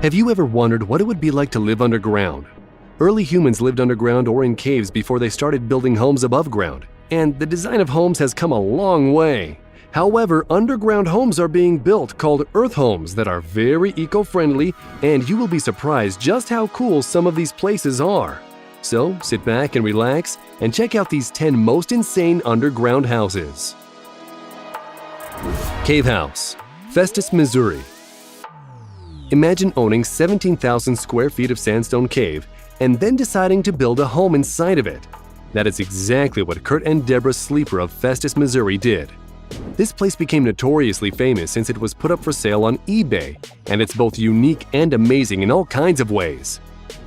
Have you ever wondered what it would be like to live underground? Early humans lived underground or in caves before they started building homes above ground, and the design of homes has come a long way. However, underground homes are being built called earth homes that are very eco-friendly, and you will be surprised just how cool some of these places are. So sit back and relax and check out these 10 most insane underground houses. Cave House, Festus, Missouri. Imagine owning 17,000 square feet of sandstone cave and then deciding to build a home inside of it. That is exactly what Kurt and Deborah Sleeper of Festus, Missouri did. This place became notoriously famous since it was put up for sale on eBay, and it's both unique and amazing in all kinds of ways.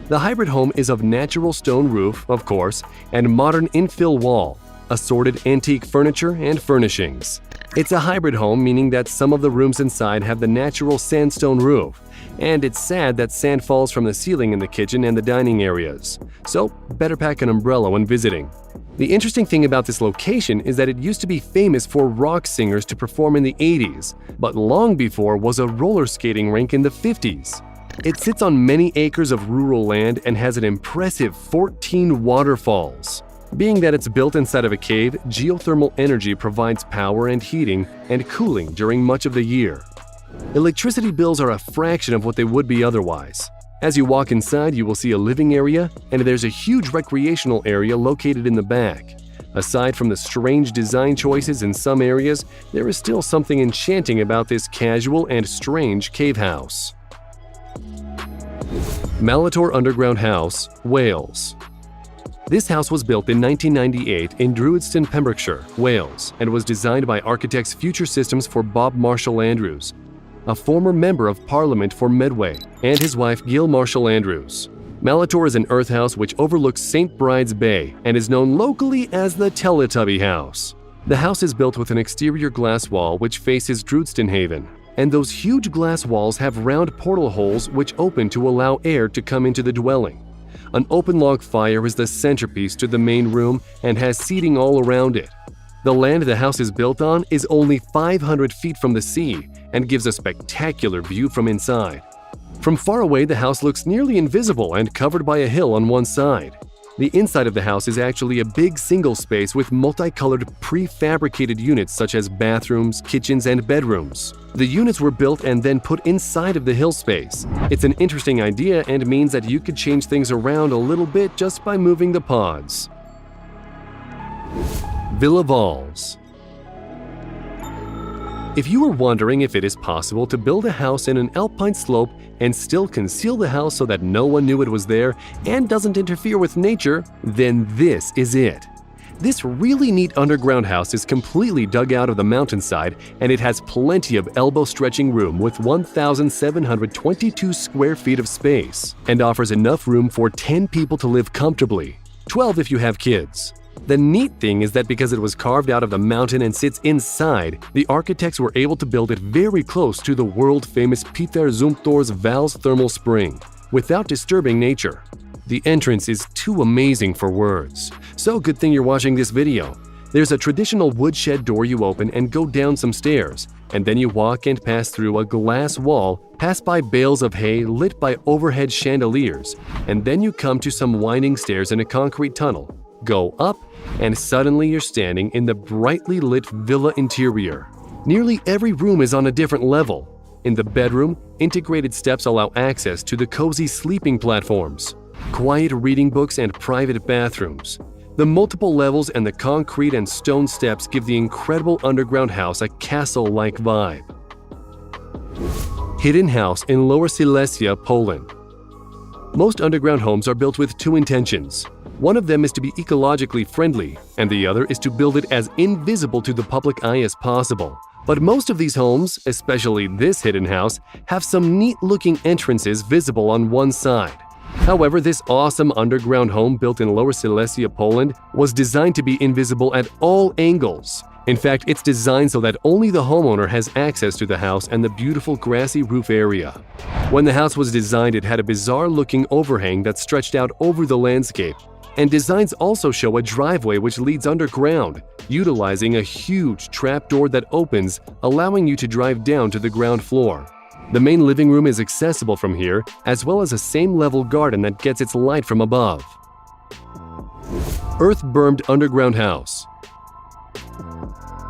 The hybrid home is of natural stone roof, of course, and modern infill wall, assorted antique furniture and furnishings. It's a hybrid home, meaning that some of the rooms inside have the natural sandstone roof, and it's sad that sand falls from the ceiling in the kitchen and the dining areas. So, better pack an umbrella when visiting. The interesting thing about this location is that it used to be famous for rock singers to perform in the 80s, but long before was a roller skating rink in the 50s. It sits on many acres of rural land and has an impressive 14 waterfalls. Being that it's built inside of a cave, geothermal energy provides power and heating and cooling during much of the year. Electricity bills are a fraction of what they would be otherwise. As you walk inside, you will see a living area, and there's a huge recreational area located in the back. Aside from the strange design choices in some areas, there is still something enchanting about this casual and strange cave house. Malator Underground House, Wales. This house was built in 1998 in Druidston, Pembrokeshire, Wales, and was designed by architects Future Systems for Bob Marshall Andrews, a former member of Parliament for Medway, and his wife Gil Marshall Andrews. Malator is an earth house which overlooks St. Bride's Bay and is known locally as the Teletubby House. The house is built with an exterior glass wall which faces Druidston Haven, and those huge glass walls have round portal holes which open to allow air to come into the dwelling. An open log fire is the centerpiece to the main room and has seating all around it. The land the house is built on is only 500 feet from the sea and gives a spectacular view from inside. From far away, the house looks nearly invisible and covered by a hill on one side. The inside of the house is actually a big single space with multicolored prefabricated units such as bathrooms, kitchens, and bedrooms. The units were built and then put inside of the hill space. It's an interesting idea and means that you could change things around a little bit just by moving the pods. Villa Valls. If you were wondering if it is possible to build a house in an alpine slope and still conceal the house so that no one knew it was there and doesn't interfere with nature, then this is it. This really neat underground house is completely dug out of the mountainside, and it has plenty of elbow-stretching room with 1,722 square feet of space and offers enough room for 10 people to live comfortably, 12 if you have kids. The neat thing is that because it was carved out of the mountain and sits inside, the architects were able to build it very close to the world-famous Peter Zumthor's Valls thermal spring, without disturbing nature. The entrance is too amazing for words. So good thing you're watching this video. There's a traditional woodshed door you open and go down some stairs, and then you walk and pass through a glass wall, pass by bales of hay lit by overhead chandeliers, and then you come to some winding stairs in a concrete tunnel. Go up, and suddenly you're standing in the brightly lit villa interior. Nearly every room is on a different level. In the bedroom, integrated steps allow access to the cozy sleeping platforms, quiet reading books, and private bathrooms. The multiple levels and the concrete and stone steps give the incredible underground house a castle-like vibe. Hidden House in Lower Silesia, Poland. Most underground homes are built with two intentions. One of them is to be ecologically friendly, and the other is to build it as invisible to the public eye as possible. But most of these homes, especially this hidden house, have some neat-looking entrances visible on one side. However, this awesome underground home built in Lower Silesia, Poland, was designed to be invisible at all angles. In fact, it's designed so that only the homeowner has access to the house and the beautiful grassy roof area. When the house was designed, it had a bizarre-looking overhang that stretched out over the landscape. And designs also show a driveway which leads underground, utilizing a huge trapdoor that opens, allowing you to drive down to the ground floor. The main living room is accessible from here, as well as a same-level garden that gets its light from above. Earth-bermed underground house.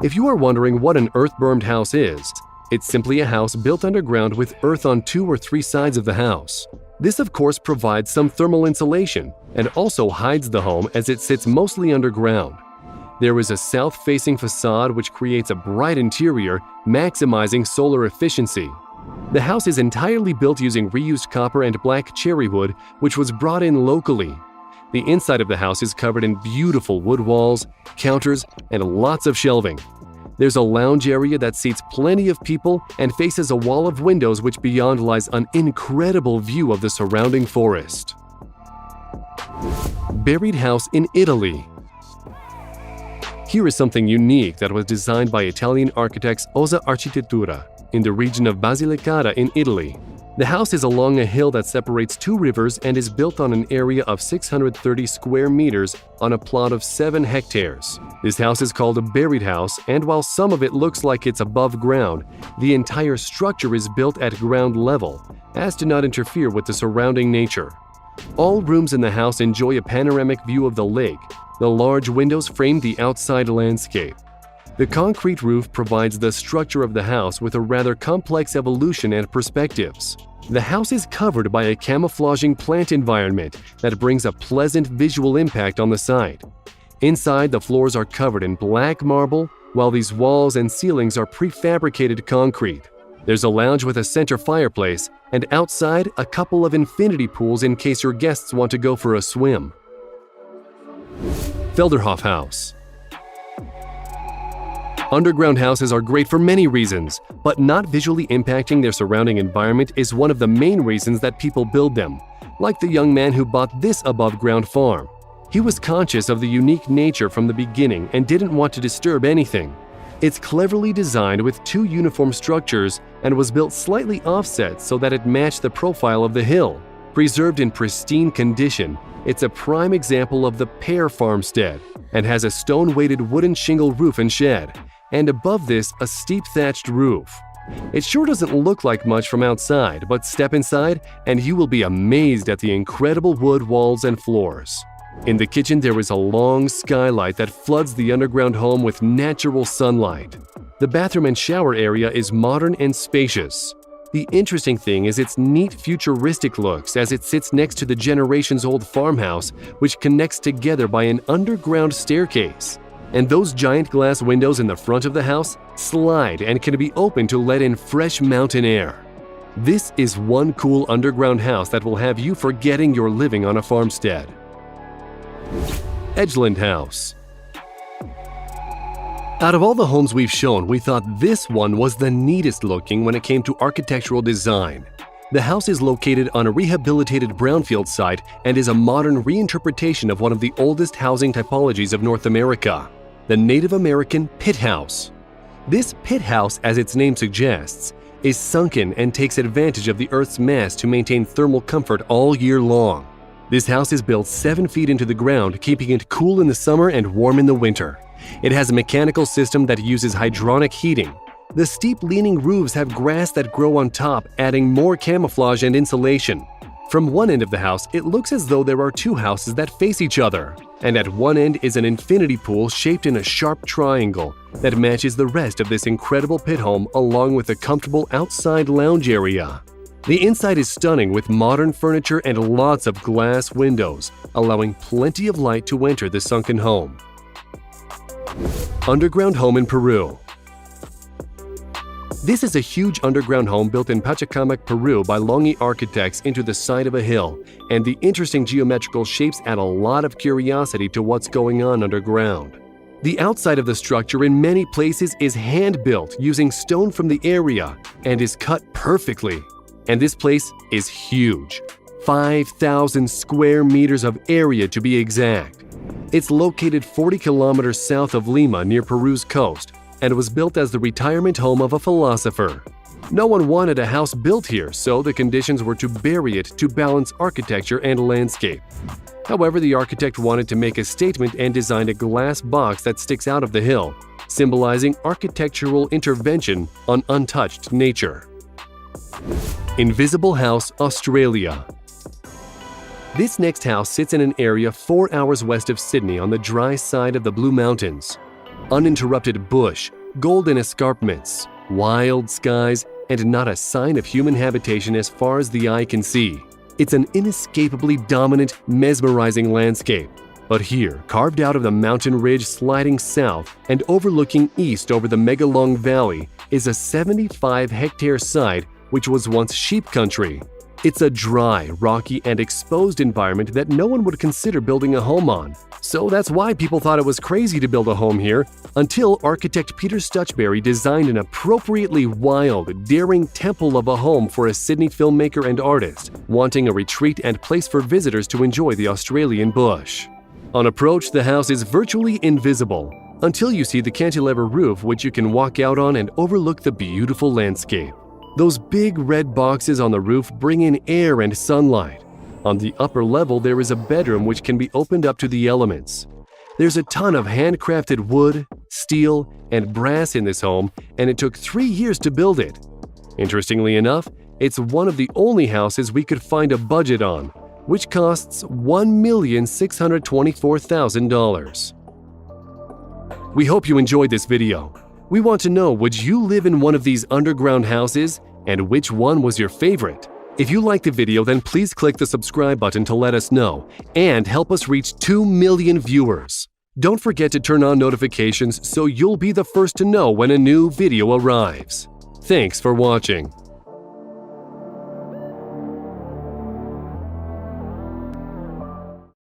If you are wondering what an earth-bermed house is, it's simply a house built underground with earth on 2 or 3 sides of the house. This, of course, provides some thermal insulation and also hides the home as it sits mostly underground. There is a south-facing facade which creates a bright interior, maximizing solar efficiency. The house is entirely built using reused copper and black cherry wood, which was brought in locally. The inside of the house is covered in beautiful wood walls, counters, and lots of shelving. There's a lounge area that seats plenty of people and faces a wall of windows which beyond lies an incredible view of the surrounding forest. Buried house in Italy. Here is something unique that was designed by Italian architects Osa Architettura in the region of Basilicata in Italy. The house is along a hill that separates 2 rivers and is built on an area of 630 square meters on a plot of 7 hectares. This house is called a buried house, and while some of it looks like it's above ground, the entire structure is built at ground level, as to not interfere with the surrounding nature. All rooms in the house enjoy a panoramic view of the lake. The large windows frame the outside landscape. The concrete roof provides the structure of the house with a rather complex evolution and perspectives. The house is covered by a camouflaging plant environment that brings a pleasant visual impact on the site. Inside, the floors are covered in black marble, while these walls and ceilings are prefabricated concrete. There's a lounge with a center fireplace, and outside, a couple of infinity pools in case your guests want to go for a swim. Felderhof House. Underground houses are great for many reasons, but not visually impacting their surrounding environment is one of the main reasons that people build them, like the young man who bought this above-ground farm. He was conscious of the unique nature from the beginning and didn't want to disturb anything. It's cleverly designed with 2 uniform structures and was built slightly offset so that it matched the profile of the hill. Preserved in pristine condition, it's a prime example of the pear farmstead and has a stone-weighted wooden shingle roof and shed, and above this a steep thatched roof. It sure doesn't look like much from outside, but step inside and you will be amazed at the incredible wood walls and floors. In the kitchen there is a long skylight that floods the underground home with natural sunlight. The bathroom and shower area is modern and spacious. The interesting thing is its neat futuristic looks as it sits next to the generations-old farmhouse, which connects together by an underground staircase. And those giant glass windows in the front of the house slide and can be opened to let in fresh mountain air. This is one cool underground house that will have you forgetting you're living on a farmstead. Edgeland House. Out of all the homes we've shown, we thought this one was the neatest looking when it came to architectural design. The house is located on a rehabilitated brownfield site and is a modern reinterpretation of one of the oldest housing typologies of North America, the Native American pit house. This pit house, as its name suggests, is sunken and takes advantage of the Earth's mass to maintain thermal comfort all year long. This house is built 7 feet into the ground, keeping it cool in the summer and warm in the winter. It has a mechanical system that uses hydronic heating. The steep leaning roofs have grass that grow on top, adding more camouflage and insulation. From one end of the house, it looks as though there are 2 houses that face each other, and at one end is an infinity pool shaped in a sharp triangle that matches the rest of this incredible pit home along with a comfortable outside lounge area. The inside is stunning with modern furniture and lots of glass windows, allowing plenty of light to enter the sunken home. Underground home in Peru. This is a huge underground home built in Pachacamac, Peru by Longi architects into the side of a hill, and the interesting geometrical shapes add a lot of curiosity to what's going on underground. The outside of the structure in many places is hand-built using stone from the area and is cut perfectly. And this place is huge, 5,000 square meters of area to be exact. It's located 40 kilometers south of Lima near Peru's coast and was built as the retirement home of a philosopher. No one wanted a house built here, so the conditions were to bury it to balance architecture and landscape. However, the architect wanted to make a statement and designed a glass box that sticks out of the hill, symbolizing architectural intervention on untouched nature. Invisible House, Australia. This next house sits in an area 4 hours west of Sydney on the dry side of the Blue Mountains. Uninterrupted bush, golden escarpments, wild skies, and not a sign of human habitation as far as the eye can see. It's an inescapably dominant, mesmerizing landscape. But here, carved out of the mountain ridge sliding south and overlooking east over the Megalong Valley, is a 75-hectare site which was once sheep country. It's a dry, rocky, and exposed environment that no one would consider building a home on. So that's why people thought it was crazy to build a home here, until architect Peter Stutchberry designed an appropriately wild, daring temple of a home for a Sydney filmmaker and artist, wanting a retreat and place for visitors to enjoy the Australian bush. On approach, the house is virtually invisible, until you see the cantilever roof which you can walk out on and overlook the beautiful landscape. Those big red boxes on the roof bring in air and sunlight. On the upper level, there is a bedroom which can be opened up to the elements. There's a ton of handcrafted wood, steel, and brass in this home, and it took 3 years to build it. Interestingly enough, it's one of the only houses we could find a budget on, which costs $1,624,000. We hope you enjoyed this video. We want to know, would you live in one of these underground houses, and which one was your favorite? If you liked the video, then please click the subscribe button to let us know and help us reach 2 million viewers. Don't forget to turn on notifications so you'll be the first to know when a new video arrives. Thanks for watching.